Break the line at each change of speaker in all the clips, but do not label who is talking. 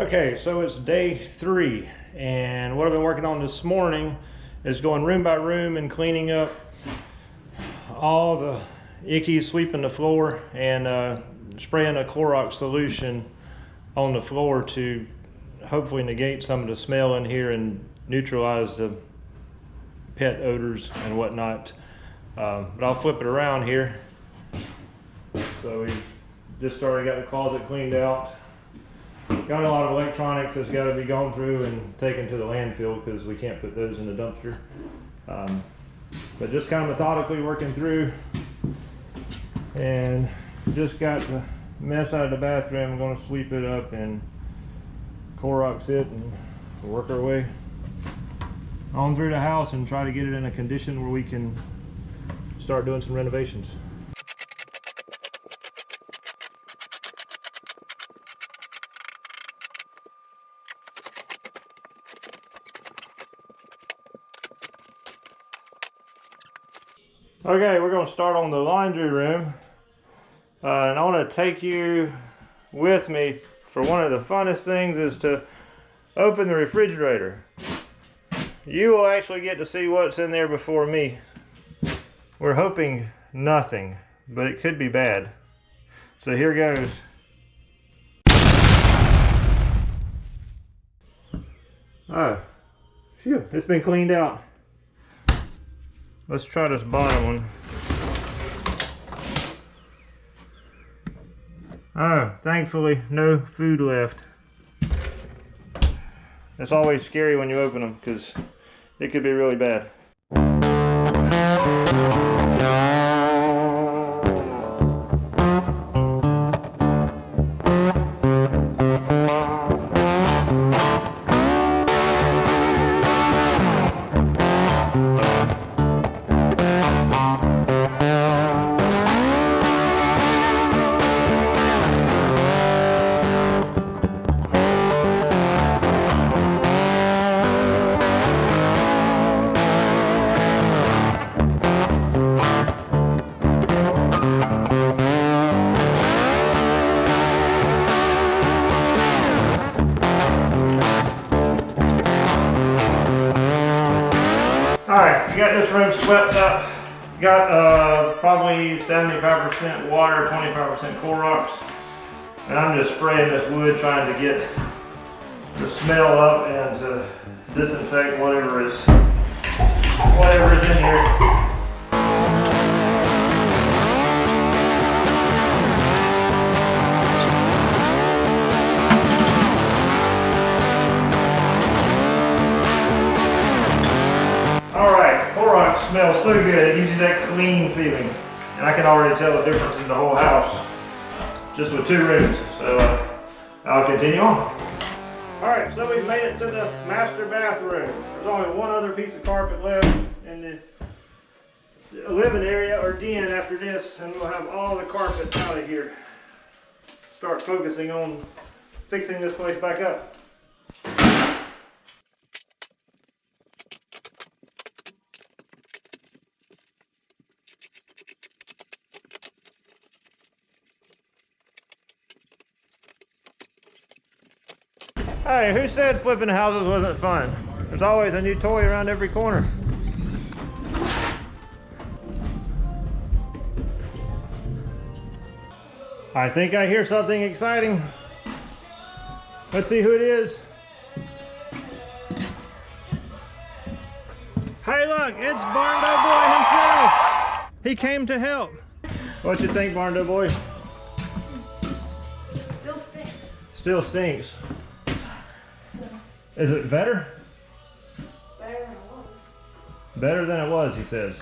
Okay, so it's day 3, and what I've been working on this morning is going room by room and cleaning up all the icky, sweeping the floor, and spraying a Clorox solution on the floor to hopefully negate some of the smell in here and neutralize the pet odors and whatnot. But I'll flip it around here. So we've just already got the closet cleaned out. Got a lot of electronics that's got to be gone through and taken to the landfill because we can't put those in the dumpster. But just kind of methodically working through, and just got the mess out of the bathroom. I'm going to sweep it up and Clorox it and work our way on through the house and try to get it in a condition where we can start doing some renovations. Okay, we're going to start on the laundry room, and I want to take you with me for one of the funnest things is to open the refrigerator. You will actually get to see what's in there before me. We're hoping nothing, but it could be bad. So here goes. Oh, phew, it's been cleaned out. Let's try this bottom one. Oh, thankfully no food left. It's always scary when you open them because it could be really bad. Alright, got this room swept up. Got probably 75% water, 25% Clorox. And I'm just spraying this wood trying to get the smell up and to disinfect whatever is in here. Alright, Clorox smells so good. It gives you that clean feeling. And I can already tell the difference in the whole house just with 2 rooms. So I'll continue on. Alright, so we've made it to the master bathroom. There's only one other piece of carpet left in the living area or den after this, and we'll have all the carpet out of here. Start focusing on fixing this place back up. Hey, who said flipping houses wasn't fun? There's always a new toy around every corner. I think I hear something exciting. Let's see who it is. Hey look, it's Barndo Boy himself. He came to help. What you think, Barndo Boy?
Still stinks.
Still stinks. Is it better?
Better than it was.
Better than it was, he says.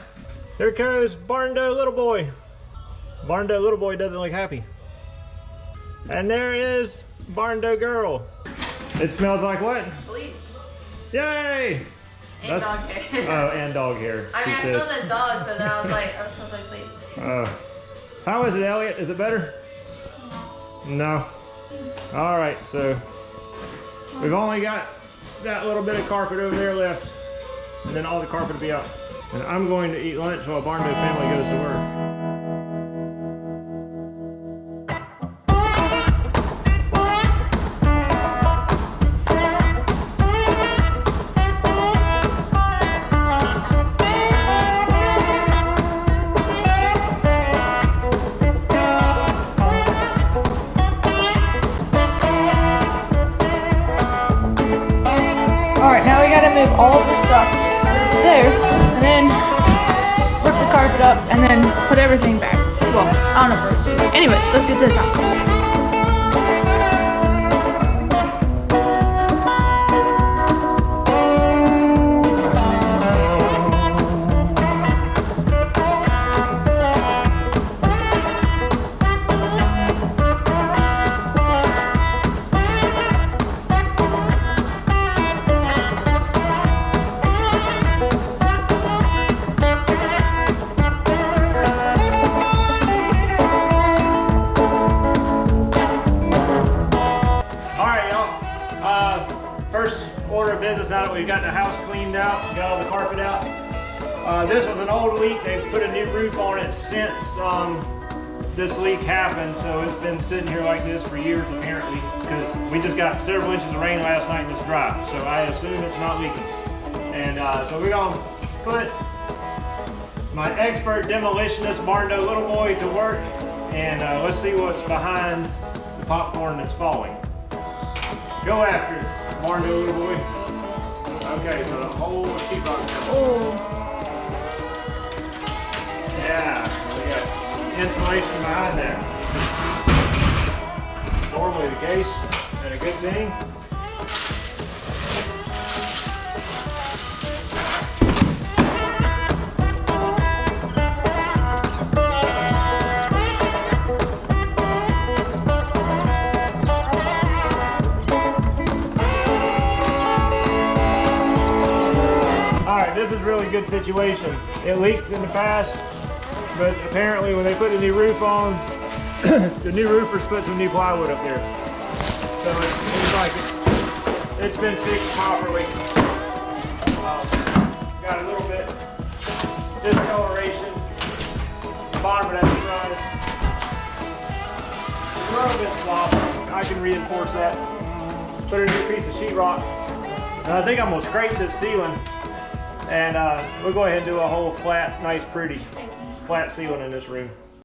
Here goes Barndo Little Boy. Barndo Little Boy doesn't look happy. And there is Barndo Girl. It smells like what?
Bleach.
Yay!
And dog hair.
Oh, and dog hair.
I mean, I smelled the dog, but then I was like, oh, it smells like bleach.
How is it, Elliot? Is it better? No. Alright, so we've only got that little bit of carpet over there left, and then all the carpet will be out. And I'm going to eat lunch while Barndo family goes to work.
gotta move all of the stuff there, and then rip the carpet up, and then put everything back. Well, I don't know first. Anyways, let's get to the top.
First order of business now that we've got the house cleaned out, got all the carpet out. This was an old leak. They've put a new roof on it since this leak happened, so it's been sitting here like this for years apparently, because we just got several inches of rain last night and it's dry, so I assume it's not leaking. And so we're gonna put my expert demolitionist Barndo little boy to work, and let's see what's behind the popcorn that's falling. Go after it, Barndo little boy. Okay, so the whole sheetrock.
Oh.
Yeah, so we got insulation behind that. Normally the case, and a good thing. This is a really good situation. It leaked in the past, but apparently when they put the new roof on, the new roofers put some new plywood up there. So it seems like it's been fixed properly. Got a little bit discoloration. The bottom of that strut. A little bit soft. I can reinforce that. Put a new piece of sheetrock. And I think I'm gonna scrape this ceiling. And we'll go ahead and do a whole flat, nice, pretty flat ceiling in this room.